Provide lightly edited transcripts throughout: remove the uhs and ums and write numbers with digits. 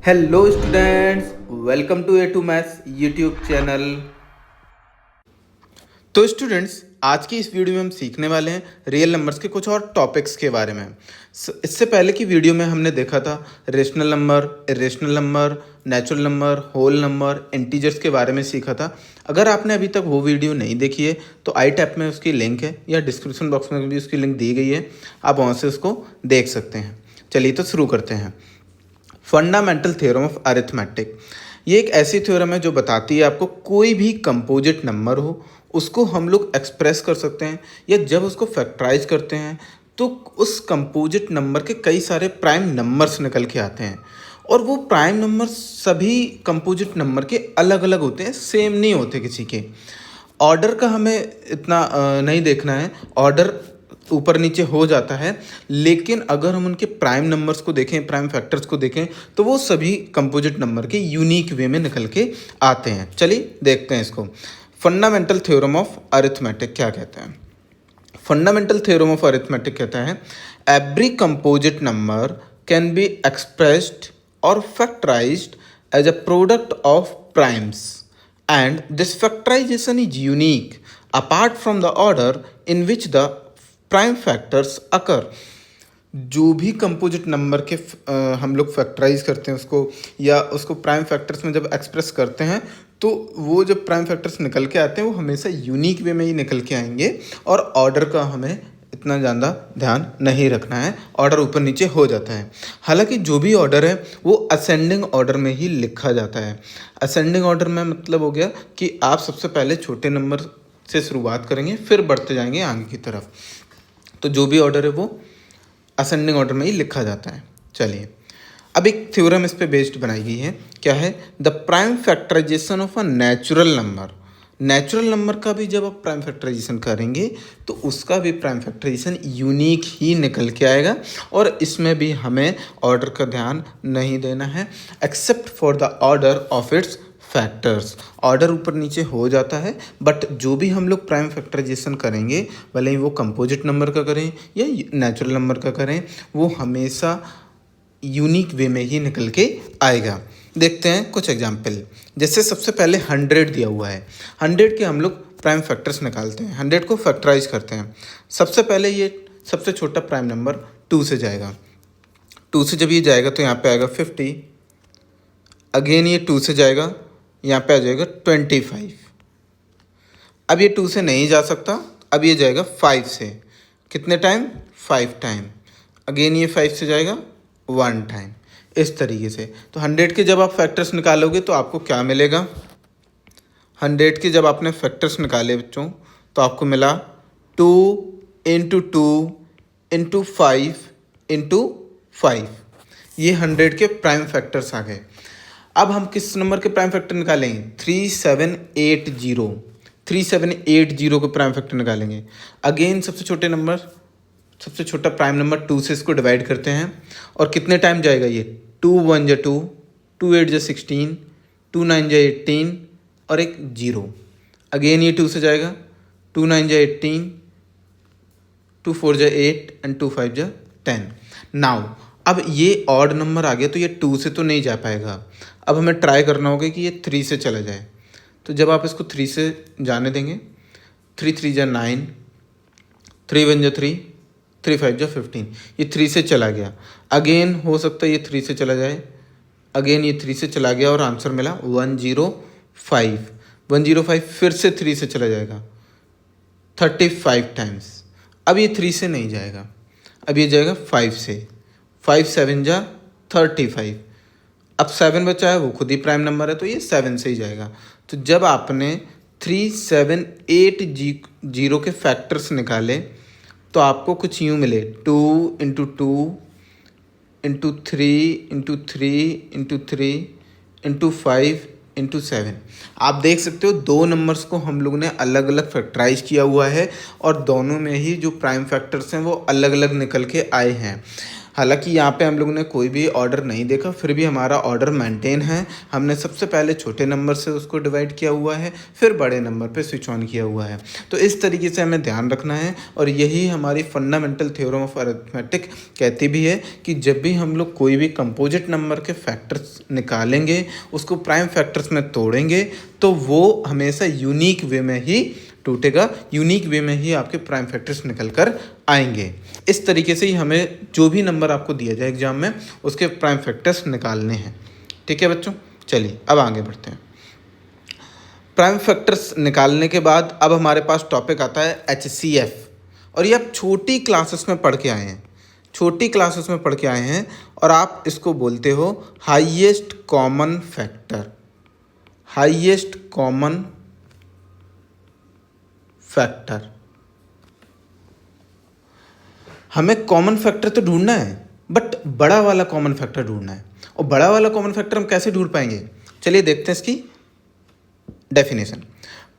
Hello students, welcome to A to maths YouTube channel. तो students, आज की इस वीडियो में हम सीखने वाले हैं रियल नंबर्स के कुछ और टॉपिक्स के बारे में। इससे पहले की वीडियो में हमने देखा था rational number, irrational number, natural number, whole number, integers के बारे में सीखा था। अगर आपने अभी तक वो वीडियो नहीं देखी है तो आई टैप में उसकी लिंक है या डिस्क्रिप्शन बॉक्स में भी उसकी लिंक दी गई है, आप वहाँ से उसको देख सकते हैं। चलिए तो शुरू करते हैं। फंडामेंटल थ्योरम ऑफ अरिथमेटिक, ये एक ऐसी थ्योरम है जो बताती है आपको कोई भी कंपोजिट नंबर हो उसको हम लोग एक्सप्रेस कर सकते हैं, या जब उसको फैक्टराइज करते हैं तो उस कंपोजिट नंबर के कई सारे प्राइम नंबर्स निकल के आते हैं। और वो प्राइम नंबर सभी कंपोजिट नंबर के अलग अलग होते हैं, सेम नहीं होते किसी के। ऑर्डर का हमें इतना नहीं देखना है, ऑर्डर ऊपर नीचे हो जाता है, लेकिन अगर हम उनके प्राइम नंबर्स को देखें, प्राइम फैक्टर्स को देखें, तो वो सभी कंपोजिट नंबर के यूनिक वे में निकल के आते हैं। चलिए देखते हैं इसको। फंडामेंटल थ्योरम ऑफ अरिथमेटिक क्या कहते हैं? फंडामेंटल थ्योरम ऑफ अरिथमेटिक कहता है every composite number can be expressed और factorized as a product of primes and this factorization is unique apart from the order in which the prime factors occur। जो भी composite number के हम लोग factorise करते हैं उसको, या उसको प्राइम फैक्टर्स में जब एक्सप्रेस करते हैं, तो वो जब प्राइम फैक्टर्स निकल के आते हैं वो हमेशा यूनिक वे में ही निकल के आएंगे, और ऑर्डर का हमें इतना ज़्यादा ध्यान नहीं रखना है, ऑर्डर ऊपर नीचे हो जाता है। हालांकि जो भी ऑर्डर है वो असेंडिंग ऑर्डर में ही लिखा जाता है। असेंडिंग ऑर्डर में मतलब हो गया कि आप सबसे पहले छोटे नंबर से शुरुआत करेंगे, फिर बढ़ते जाएंगे आगे की तरफ। तो जो भी ऑर्डर है वो असेंडिंग ऑर्डर में ही लिखा जाता है। चलिए, अब एक थ्योरम इस पे बेस्ड बनाई गई है। क्या है? The prime factorisation of a natural number. Natural number का भी जब आप प्राइम फैक्टराइजेशन करेंगे तो उसका भी प्राइम फैक्टराइजेशन यूनिक ही निकल के आएगा, और इसमें भी हमें ऑर्डर का ध्यान नहीं देना है, except for the order of its factors. Order ऊपर नीचे हो जाता है, बट जो भी हम लोग प्राइम फैक्टराइजेशन करेंगे, भले ही वो कंपोजिट नंबर का करें या नेचुरल नंबर का करें, वो हमेशा यूनिक वे में ही निकल के आएगा। देखते हैं कुछ एग्जाम्पल। जैसे सबसे पहले 100 दिया हुआ है। 100 के हम लोग प्राइम फैक्टर्स निकालते हैं, 100 को फैक्टराइज करते हैं। सबसे पहले ये सबसे छोटा प्राइम नंबर 2 से जाएगा। 2 से जब ये जाएगा तो यहाँ पे आएगा 50। अगेन ये 2 से जाएगा, यहाँ पे आ जाएगा 25। अब ये 2 से नहीं जा सकता, अब ये जाएगा 5 से। कितने टाइम? 5 टाइम। अगेन ये 5 से जाएगा 1 टाइम। इस तरीके से। तो 100 के जब आप फैक्टर्स निकालोगे तो आपको क्या मिलेगा? 100 के जब आपने फैक्टर्स निकाले बच्चों, तो आपको मिला 2 इंटू 2 इंटू 5 इंटू 5। ये 100 के प्राइम फैक्टर्स आ गए। अब हम किस नंबर के प्राइम फैक्टर निकालेंगे? 3780। 3780 के प्राइम फैक्टर निकालेंगे। अगेन सबसे छोटे नंबर, सबसे छोटा प्राइम नंबर 2 से इसको डिवाइड करते हैं, और कितने टाइम जाएगा ये? 2 1 जा 2, 2 8 जा 16, 2 9 जा 18, और एक 0। अगेन ये 2 से जाएगा, 2 9 जा 18, 2 4 जा 8 एंड 2 5 जा 10। नाउ अब ये ऑड नंबर आ गया, तो ये 2 से तो नहीं जा पाएगा। अब हमें ट्राई करना होगा कि ये 3 से चला जाए। तो जब आप इसको 3 से जाने देंगे, 3 3 जा 9, 3 1 जा 3, 3 5 जा 15। ये 3 से चला गया। अगेन हो सकता है ये 3 से चला जाए। अगेन ये 3 से चला गया और आंसर मिला 105। 105 फिर से 3 से चला जाएगा 35 टाइम्स। अब ये 3 से नहीं जाएगा, अब ये जाएगा 5 से। 5 7 जा 35। अब 7 बचा है, वो खुद ही प्राइम नंबर है, तो ये 7 से ही जाएगा। तो जब आपने 3780 के फैक्टर्स निकाले तो आपको कुछ यूँ मिले 2 into 2 into 3 into 3 into 3 into 5 into 7। आप देख सकते हो दो नंबर्स को हम लोग ने अलग अलग फैक्टराइज किया हुआ है, और दोनों में ही जो प्राइम फैक्टर्स हैं वो अलग अलग निकल के आए हैं। हालांकि यहाँ पे हम लोगों ने कोई भी ऑर्डर नहीं देखा, फिर भी हमारा ऑर्डर मेंटेन है। हमने सबसे पहले छोटे नंबर से उसको डिवाइड किया हुआ है, फिर बड़े नंबर पे स्विच ऑन किया हुआ है। तो इस तरीके से हमें ध्यान रखना है, और यही हमारी फंडामेंटल थ्योरम ऑफ अरिथमेटिक कहती भी है कि जब भी हम लोग कोई भी कंपोजिट नंबर के फैक्टर्स निकालेंगे, उसको प्राइम फैक्टर्स में तोड़ेंगे, तो वो हमेशा यूनिक वे में ही टूटेगा, यूनिक वे में ही आपके प्राइम फैक्टर्स निकल कर आएंगे। इस तरीके से ही हमें जो भी नंबर आपको दिया जाए एग्जाम में, उसके प्राइम फैक्टर्स निकालने हैं। ठीक है बच्चों, चलिए अब आगे बढ़ते हैं। प्राइम फैक्टर्स निकालने के बाद अब हमारे पास टॉपिक आता है HCF, और ये आप छोटी क्लासेस में पढ़ के आए हैं, छोटी क्लासेस में पढ़ के आए हैं, और आप इसको बोलते हो highest common factor. Highest common factor, हमें कॉमन फैक्टर तो ढूंढना है, बट बड़ा वाला कॉमन फैक्टर ढूंढना है। और बड़ा वाला कॉमन फैक्टर हम कैसे ढूंढ पाएंगे, चलिए देखते हैं इसकी definition.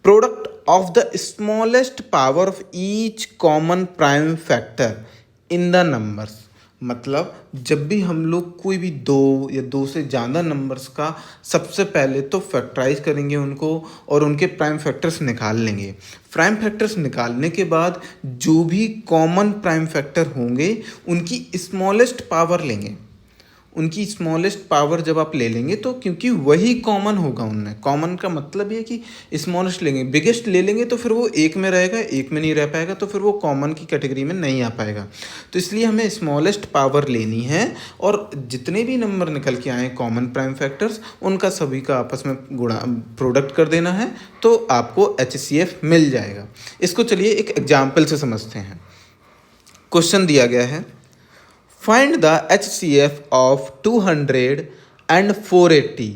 Product of the smallest power of each common prime factor in the numbers. मतलब जब भी हम लोग कोई भी दो या दो से ज़्यादा नंबर्स का सबसे पहले तो फैक्टराइज करेंगे उनको, और उनके प्राइम फैक्टर्स निकाल लेंगे। प्राइम फैक्टर्स निकालने के बाद जो भी कॉमन प्राइम फैक्टर होंगे उनकी स्मॉलेस्ट पावर लेंगे। उनकी स्मॉलेस्ट पावर जब आप ले लेंगे, तो क्योंकि वही कॉमन होगा उनमें, कॉमन का मतलब ये कि स्मॉलेस्ट लेंगे, बिगेस्ट ले लेंगे तो फिर वो एक में रहेगा, एक में नहीं रह पाएगा, तो फिर वो कॉमन की कैटेगरी में नहीं आ पाएगा। तो इसलिए हमें स्मॉलेस्ट पावर लेनी है, और जितने भी नंबर निकल के आए कॉमन प्राइम फैक्टर्स, उनका सभी का आपस में गुणा प्रोडक्ट कर देना है, तो आपको HCF मिल जाएगा। इसको चलिए एक एग्जाम्पल से समझते हैं। क्वेश्चन दिया गया है, find the HCF of 200 and 480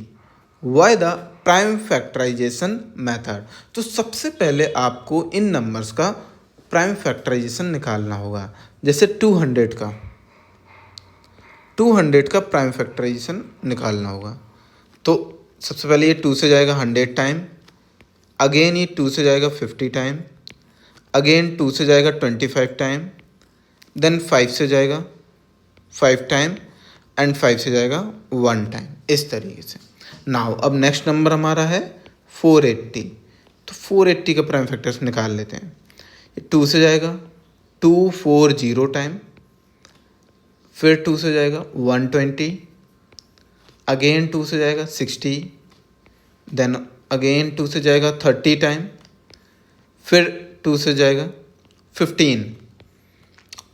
by the prime factorisation method. तो सबसे पहले आपको इन नंबर्स का प्राइम फैक्टराइजेशन निकालना होगा। जैसे 200 का प्राइम फैक्टराइजेशन निकालना होगा, तो सबसे पहले ये 2 से जाएगा 100 टाइम, अगेन ये 2 से जाएगा 50 टाइम, अगेन 2 से जाएगा 25 टाइम, देन 5 से जाएगा 5 टाइम, एंड 5 से जाएगा 1 टाइम, इस तरीके से। नाउ अब नेक्स्ट नंबर हमारा है 480। तो 480 का प्राइम फैक्टर्स निकाल लेते हैं। ये 2 से जाएगा 240 टाइम, फिर 2 से जाएगा 120, अगेन 2 से जाएगा 60, देन अगेन 2 से जाएगा 30 टाइम, फिर 2 से जाएगा 15,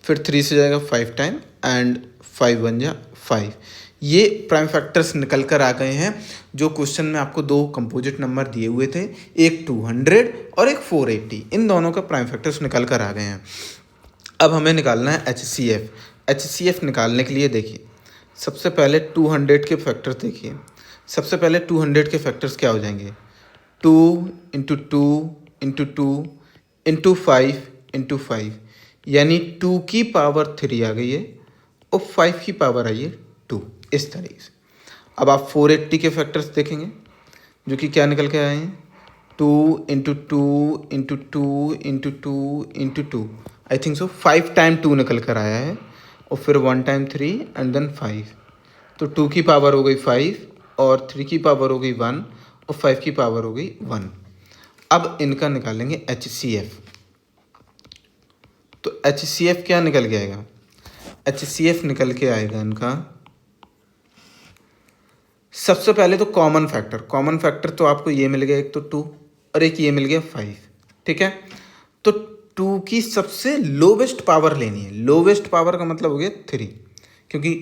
फिर 3 से जाएगा 5 टाइम, एंड 5 बन जा 5। ये प्राइम फैक्टर्स निकल कर आ गए हैं। जो क्वेश्चन में आपको दो कंपोजिट नंबर दिए हुए थे, एक 200 और एक 480, इन दोनों का प्राइम फैक्टर्स निकल कर आ गए हैं। अब हमें निकालना है HCF। HCF निकालने के लिए देखिए, सबसे पहले 200 के फैक्टर्स देखिए। सबसे पहले 200 के फैक्टर्स क्या हो जाएंगे, 2 इंटू 2 इंटू 2 इंटू 5 इंटू 5, यानी 2 की पावर 3 आ गई है, और 5 की पावर आई है 2, इस तरीके से। अब आप 480 के फैक्टर्स देखेंगे, जो कि क्या निकल के आए हैं, 2 into 2 into 2 into 2 into 2, I think so 5 time 2 निकल कर आया है, और फिर 1 टाइम 3 एंड देन 5। तो 2 की पावर हो गई 5, और 3 की पावर हो गई 1, और 5 की पावर हो गई 1। अब इनका निकालेंगे HCF। तो HCF क्या निकल के आएगा, HCF निकल के आएगा इनका, सबसे पहले तो कॉमन फैक्टर। कॉमन फैक्टर तो आपको ये मिल गया, एक तो 2 और एक ये मिल गया 5, ठीक है। तो 2 की सबसे लोवेस्ट पावर लेनी है। लोवेस्ट पावर का मतलब हो गया 3, क्योंकि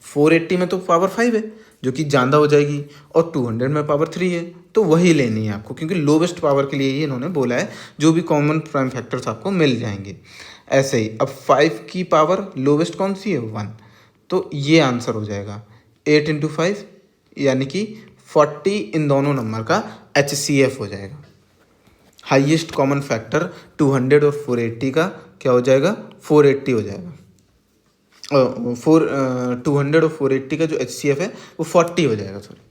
480 में तो पावर 5 है, जो कि ज़्यादा हो जाएगी, और 200 में पावर 3 है, तो वही लेनी है आपको, क्योंकि लोवेस्ट पावर के लिए ही इन्होंने बोला है। जो भी कॉमन प्राइम फैक्टर्स आपको मिल जाएंगे। ऐसे ही अब 5 की पावर लोवेस्ट कौन सी है, 1, तो ये आंसर हो जाएगा 8 इंटू 5, यानी कि 40 इन दोनों नंबर का HCF हो जाएगा। हाईएस्ट कॉमन फैक्टर 200 और 480 का क्या हो जाएगा, 480 हो जाएगा। 200 और 480 का जो HCF है वो 40 हो जाएगा, सॉरी।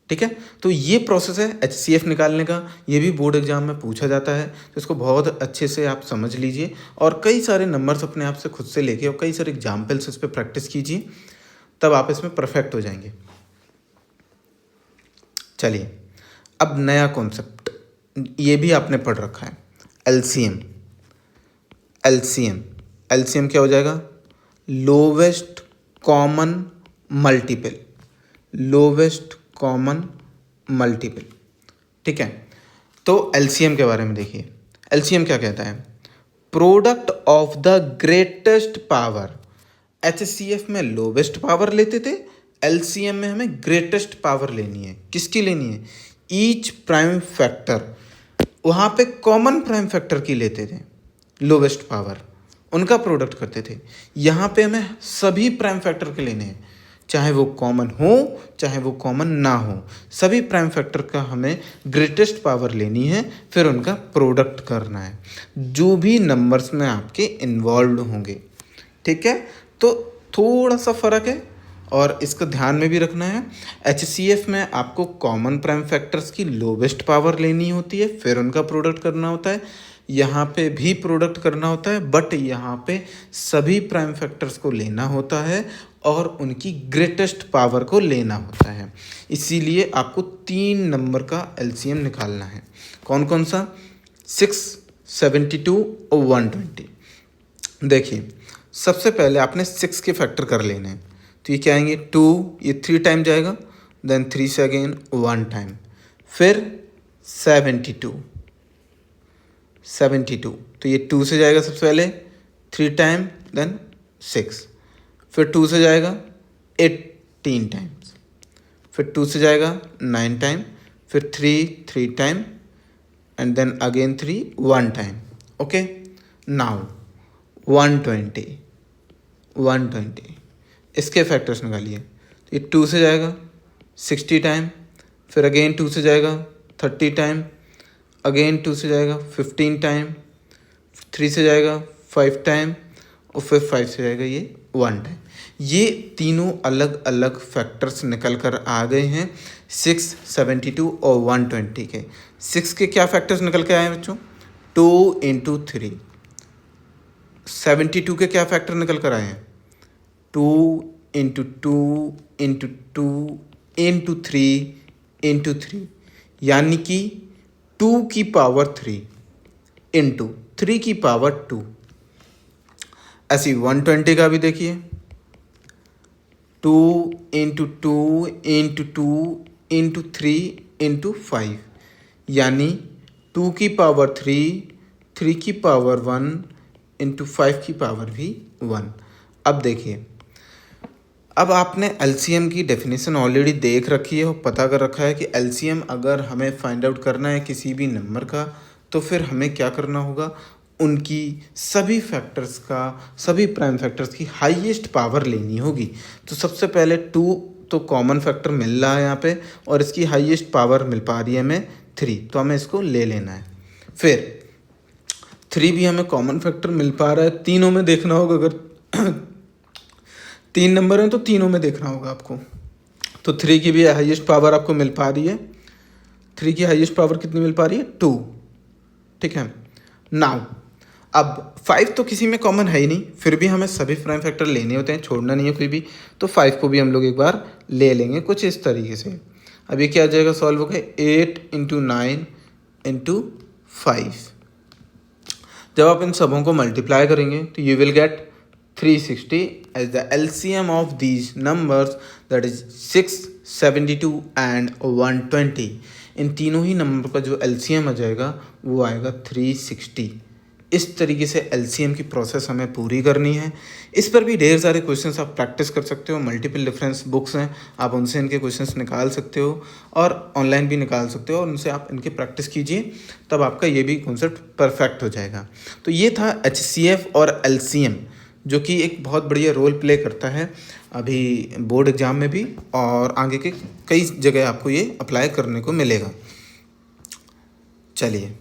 ठीक है। तो ये प्रोसेस है HCF निकालने का, ये भी बोर्ड एग्जाम में पूछा जाता है, तो इसको बहुत अच्छे से आप समझ लीजिए और कई सारे नंबर्स अपने आप से खुद से लेके और कई सारे एग्जाम्पल्स इस पर प्रैक्टिस कीजिए, तब आप इसमें परफेक्ट हो जाएंगे। चलिए अब नया कॉन्सेप्ट, ये भी आपने पढ़ रखा है, LCM। LCM क्या हो जाएगा? Lowest common multiple, lowest common multiple. ठीक है, तो LCM के बारे में देखिए। LCM क्या कहता है? Product of the greatest power. HCF में लोवेस्ट पावर लेते थे, LCM में हमें ग्रेटेस्ट पावर लेनी है। किसकी लेनी है? ईच प्राइम फैक्टर, वहाँ पे कॉमन प्राइम फैक्टर की लेते थे लोवेस्ट पावर, उनका प्रोडक्ट करते थे। यहाँ पे हमें सभी प्राइम फैक्टर के लेने हैं, चाहे वो कॉमन हो चाहे वो कॉमन ना हो, सभी प्राइम फैक्टर का हमें ग्रेटेस्ट पावर लेनी है, फिर उनका प्रोडक्ट करना है जो भी नंबर्स में आपके इन्वॉल्व होंगे। ठीक है, तो थोड़ा सा फ़र्क है और इसको ध्यान में भी रखना है। HCF में आपको कॉमन प्राइम फैक्टर्स की लोवेस्ट पावर लेनी होती है, फिर उनका प्रोडक्ट करना होता है। यहाँ पे भी प्रोडक्ट करना होता है, बट यहाँ पे सभी प्राइम फैक्टर्स को लेना होता है और उनकी ग्रेटेस्ट पावर को लेना होता है। इसीलिए आपको 3 नंबर का LCM निकालना है। कौन कौन सा? 6, 72 और 120। देखिए सबसे पहले आपने 6 के फैक्टर कर लेने हैं, तो ये क्या आएंगे? 2, ये 3 टाइम जाएगा, देन 3 से अगेन 1 टाइम, फिर 72, तो ये 2 से जाएगा सबसे पहले 3 टाइम, देन 6, फिर 2 से जाएगा 18 टाइम्स, फिर 2 से जाएगा 9 टाइम, फिर 3 time and then again 3 1 time. Okay, now 120 इसके फैक्टर्स निकालिए। तो ये 2 से जाएगा 60 टाइम, फिर अगेन 2 से जाएगा 30 टाइम, अगेन 2 से जाएगा 15 टाइम, 3 से जाएगा 5 टाइम और फिर 5 से जाएगा ये 1 टाइम। ये तीनों अलग अलग फैक्टर्स निकल कर आ गए हैं 6, 72 और 120 के। 6 के क्या फैक्टर्स निकल के आए हैं बच्चों? 2 × 3। 72 के क्या फैक्टर निकल कर आए हैं? 2 × 2 × 2 × 3 × 3, यानी कि 2 की पावर 3 इंटू 3 की पावर 2। ऐसी 120 का भी देखिए, 2 × 2 × 2 × 3 × 5, यानी 2 की पावर 3, 3 की पावर 1 इंटू 5 की पावर भी 1। अब देखिए, अब आपने LCM की डेफिनेशन ऑलरेडी देख रखी है और पता कर रखा है कि LCM अगर हमें फाइंड आउट करना है किसी भी नंबर का, तो फिर हमें क्या करना होगा? उनकी सभी फैक्टर्स का, सभी प्राइम फैक्टर्स की हाईएस्ट पावर लेनी होगी। तो सबसे पहले 2 तो कॉमन फैक्टर मिल रहा है यहाँ पे और इसकी हाईएस्ट पावर मिल पा रही है हमें 3, तो हमें इसको ले लेना है। फिर 3 भी हमें कॉमन फैक्टर मिल पा रहा है, तीनों में देखना होगा, अगर 3 नंबर हैं तो तीनों में देखना होगा आपको। तो 3 की भी हाईएस्ट पावर आपको मिल पा रही है, 3 की हाईएस्ट पावर कितनी मिल पा रही है? 2। ठीक है, नाउ अब 5 तो किसी में कॉमन है ही नहीं, फिर भी हमें सभी प्राइम फैक्टर लेने होते हैं, छोड़ना नहीं है कोई भी। तो 5 को भी हम लोग एक बार ले लेंगे कुछ इस तरीके से। अब ये क्या आ जाएगा? सॉल्व हो गया 8 × 9 × 5। जब आप इन सबों को मल्टीप्लाई करेंगे तो you will get 360 as the LCM of these numbers, that is 6, 72 and 120। इन तीनों ही नंबर का जो LCM आ जाएगा वो आएगा 360। इस तरीके से LCM की प्रोसेस हमें पूरी करनी है। इस पर भी ढेर सारे क्वेश्चंस आप प्रैक्टिस कर सकते हो, मल्टीपल डिफरेंस बुक्स हैं, आप उनसे इनके क्वेश्चंस निकाल सकते हो और ऑनलाइन भी निकाल सकते हो, और उनसे आप इनकी प्रैक्टिस कीजिए, तब आपका ये भी कॉन्सेप्ट परफेक्ट हो जाएगा। तो ये था HCF और LCM, जो कि एक बहुत बढ़िया रोल प्ले करता है अभी बोर्ड एग्ज़ाम में भी, और आगे के कई जगह आपको ये अप्लाई करने को मिलेगा। चलिए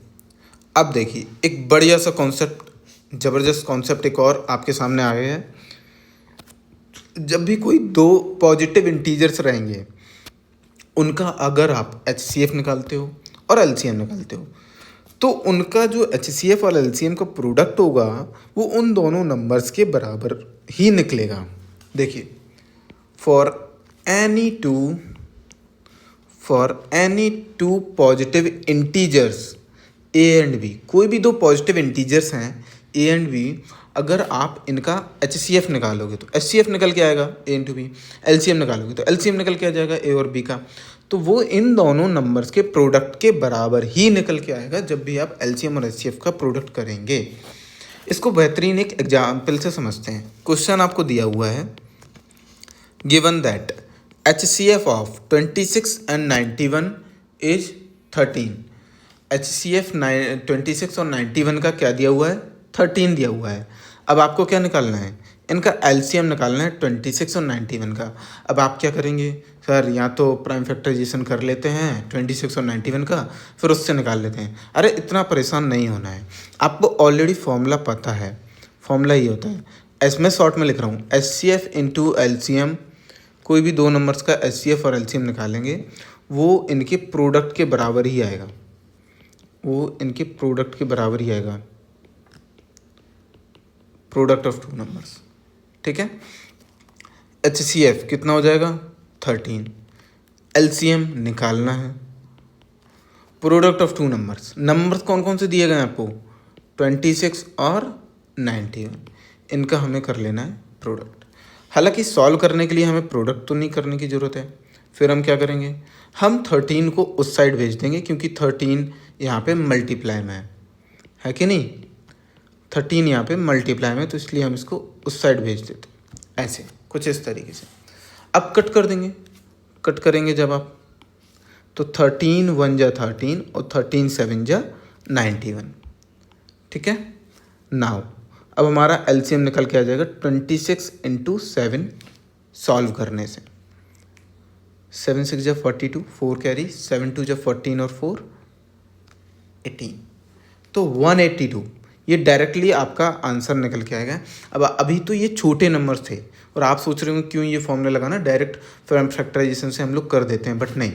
अब देखिए एक बढ़िया सा कॉन्सेप्ट, ज़बरदस्त कॉन्सेप्ट एक और आपके सामने आ गया है। जब भी कोई 2 पॉजिटिव इंटीजर्स रहेंगे उनका अगर आप HCF निकालते हो और LCM निकालते हो तो उनका जो HCF और LCM का प्रोडक्ट होगा वो उन दोनों नंबर्स के बराबर ही निकलेगा। देखिए, for any two positive integers A and B, कोई भी दो पॉजिटिव इंटीजर्स हैं ए एंड बी, अगर आप इनका HCF निकालोगे तो HCF निकल के आएगा ए इंटू बी, LCM निकालोगे तो LCM निकल के आ जाएगा ए और बी का, तो वो इन दोनों नंबर्स के प्रोडक्ट के बराबर ही निकल के आएगा जब भी आप LCM और HCF का प्रोडक्ट करेंगे। इसको बेहतरीन एक एग्जाम्पल से समझते हैं। क्वेश्चन आपको दिया हुआ है, given that HCF of 26 and 91 is 13। HCF 26 और 91 का क्या दिया हुआ है, 13 दिया हुआ है। अब आपको क्या निकालना है, इनका LCM निकालना है 26 और 91 का। अब आप क्या करेंगे, सर या तो प्राइम फैक्टराइजेशन कर लेते हैं 26 और 91 का, फिर उससे निकाल लेते हैं। अरे इतना परेशान नहीं होना है, आपको ऑलरेडी फॉर्मूला पता है। फॉर्मूला ये होता है, इसमें शॉर्ट में लिख रहा हूँ, HCF इंटू LCM, कोई भी दो नंबर्स का HCF और LCM निकालेंगे वो इनके प्रोडक्ट के बराबर ही आएगा, वो इनके प्रोडक्ट के बराबर ही आएगा, प्रोडक्ट ऑफ टू नंबर्स। ठीक है, HCF कितना हो जाएगा 13, LCM निकालना है, product of two numbers, numbers कौन कौन से दिए गए हैं आपको 26 और 91, इनका हमें कर लेना है प्रोडक्ट। हालांकि सॉल्व करने के लिए हमें प्रोडक्ट तो नहीं करने की ज़रूरत है, फिर हम क्या करेंगे, हम 13 को उस साइड भेज देंगे क्योंकि 13 यहाँ पे मल्टीप्लाई में है कि नहीं, 13 यहाँ पे मल्टीप्लाई में, तो इसलिए हम इसको उस साइड भेज देते हैं, ऐसे कुछ इस तरीके से। अब कट कर देंगे, कट करेंगे जब आप, तो 13 1 जा 13 और 13 7 जा 91। ठीक है, नाउ अब हमारा LCM निकल के आ जाएगा 26 इंटू 7 सॉल्व करने से, 7 6 जा 42, 4 कैरी, 7 2 जा 14 और 4 18, तो 182 ये डायरेक्टली आपका आंसर निकल के आएगा। अब अभी तो ये छोटे नंबर्स थे और आप सोच रहे हो क्यों ये फॉर्मूला लगाना, डायरेक्ट फैक्टराइजेशन से हम लोग कर देते हैं, बट नहीं,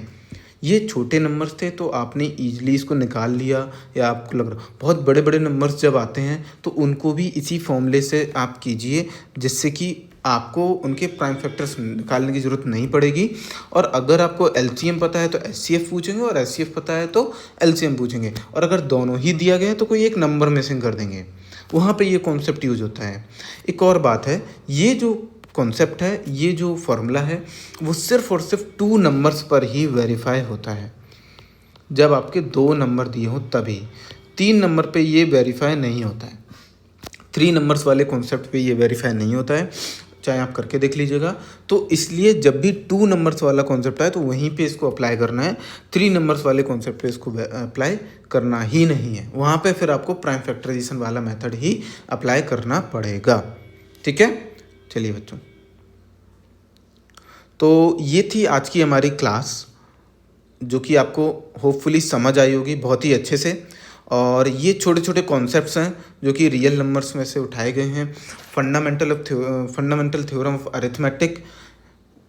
ये छोटे नंबर्स थे तो आपने ईजिली इसको निकाल लिया। या आपको लग रहा बहुत बड़े बड़े नंबर्स जब आते हैं तो उनको भी इसी फॉर्मूले से आप कीजिए, जिससे कि आपको उनके प्राइम फैक्टर्स निकालने की ज़रूरत नहीं पड़ेगी। और अगर आपको LCM पता है तो HCF पूछेंगे, और HCF पता है तो LCM पूछेंगे, और अगर दोनों ही दिया गया है तो कोई एक नंबर मिसिंग कर देंगे, वहाँ पे ये कॉन्सेप्ट यूज होता है। एक और बात है, ये जो कॉन्सेप्ट है, ये जो फॉर्मूला है, वो सिर्फ और सिर्फ 2 नंबर्स पर ही वेरीफाई होता है, जब आपके 2 नंबर दिए हो तभी। 3 नंबर पे ये वेरीफाई नहीं होता है, 3 नंबर्स वाले कॉन्सेप्ट पे ये वेरीफाई नहीं होता है, चाहे आप करके देख लीजिएगा। तो इसलिए जब भी 2 नंबर्स वाला कॉन्सेप्ट आए तो वहीं पे इसको अप्लाई करना है, 3 नंबर्स वाले कॉन्सेप्ट पे इसको अप्लाई करना ही नहीं है, वहाँ पे फिर आपको प्राइम फैक्टराइजेशन वाला मेथड ही अप्लाई करना पड़ेगा। ठीक है, चलिए बच्चों, तो ये थी आज की हमारी क्लास, जो कि आपको होपफुली समझ आई होगी बहुत ही अच्छे से। और ये छोटे छोटे कॉन्सेप्ट्स हैं जो कि रियल नंबर्स में से उठाए गए हैं। फंडामेंटल थ्योरम ऑफ अरिथमेटिक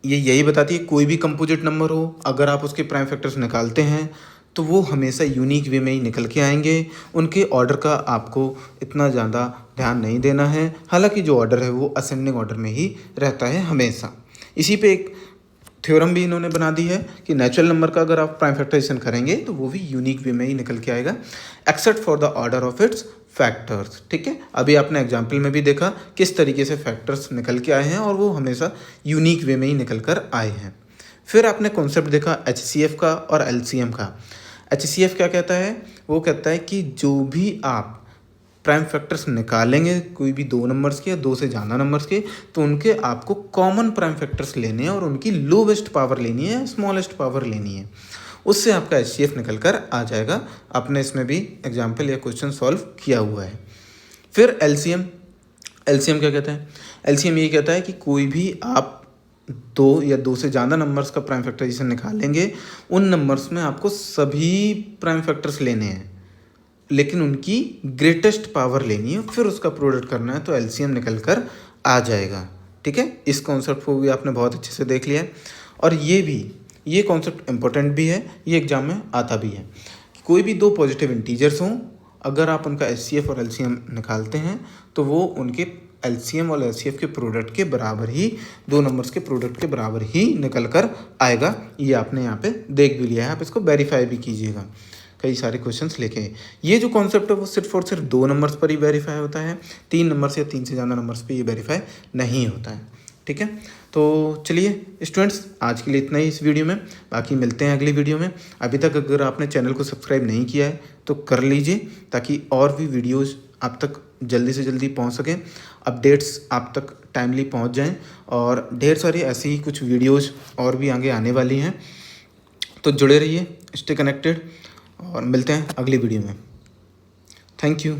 ये यही बताती है, कोई भी कंपोजिट नंबर हो, अगर आप उसके प्राइम फैक्टर्स निकालते हैं तो वो हमेशा यूनिक वे में ही निकल के आएंगे। उनके ऑर्डर का आपको इतना ज़्यादा ध्यान नहीं देना है, हालांकि जो ऑर्डर है वो असेंडिंग ऑर्डर में ही रहता है हमेशा। इसी पे एक थ्योरम भी इन्होंने बना दी है कि नेचुरल नंबर का अगर आप प्राइम फैक्टराइजेशन करेंगे तो वो भी यूनिक वे में ही निकल के आएगा, except for the order of its factors. ठीक है, अभी आपने एग्जाम्पल में भी देखा किस तरीके से फैक्टर्स निकल के आए हैं और वो हमेशा यूनिक वे में ही निकल कर आए हैं। फिर आपने कॉन्सेप्ट देखा HCF का और LCM का। HCF क्या कहता है, वो कहता है कि जो भी आप प्राइम फैक्टर्स निकालेंगे कोई भी 2 नंबर्स के या 2 से ज़्यादा नंबर्स के, तो उनके आपको कॉमन प्राइम फैक्टर्स लेने हैं और उनकी लोवेस्ट पावर लेनी है, स्मॉलेस्ट पावर लेनी है, उससे आपका HCF निकल कर आ जाएगा। आपने इसमें भी एग्जाम्पल या क्वेश्चन सॉल्व किया हुआ है। फिर LCM क्या कहता है, LCM ये कहता है कि कोई भी आप 2 या 2 से ज़्यादा नंबर्स का प्राइम फैक्टराइजेशन निकालेंगे, उन नंबर्स में आपको सभी प्राइम फैक्टर्स लेने हैं, लेकिन उनकी ग्रेटेस्ट पावर लेनी है, फिर उसका प्रोडक्ट करना है, तो LCM निकल कर आ जाएगा। ठीक है, इस कॉन्सेप्ट को भी आपने बहुत अच्छे से देख लिया है। और ये ये कॉन्सेप्ट इंपॉर्टेंट भी है, ये एग्जाम में आता भी है। कोई भी दो पॉजिटिव इंटीजर्स हों, अगर आप उनका एचसीएफ और एलसीएम निकालते हैं तो वो उनके एलसीएम और एचसीएफ के प्रोडक्ट के बराबर ही, दो नंबर्स के प्रोडक्ट के बराबर ही निकल कर आएगा। ये आपने यहाँ पे देख भी लिया है, आप इसको वेरीफाई भी कीजिएगा। कई सारे क्वेश्चंस लेके ये जो कॉन्सेप्ट है वो सिर्फ और सिर्फ दो नंबर्स पर ही वेरीफाई होता है, तीन नंबर्स या तीन से ज़्यादा नंबर्स पे ये वेरीफाई नहीं होता है। ठीक है, तो चलिए स्टूडेंट्स, आज के लिए इतना ही इस वीडियो में, बाकी मिलते हैं अगली वीडियो में। अभी तक अगर आपने चैनल को सब्सक्राइब नहीं किया है तो कर लीजिए, ताकि और भी वीडियोज़ आप तक जल्दी से जल्दी पहुंच सकें, अपडेट्स आप तक टाइमली पहुंच जाएं, और ढेर सारी ऐसी ही कुछ वीडियोज़ और भी आगे आने वाली हैं। तो जुड़े रहिए, स्टे कनेक्टेड, और मिलते हैं अगली वीडियो में। Thank you.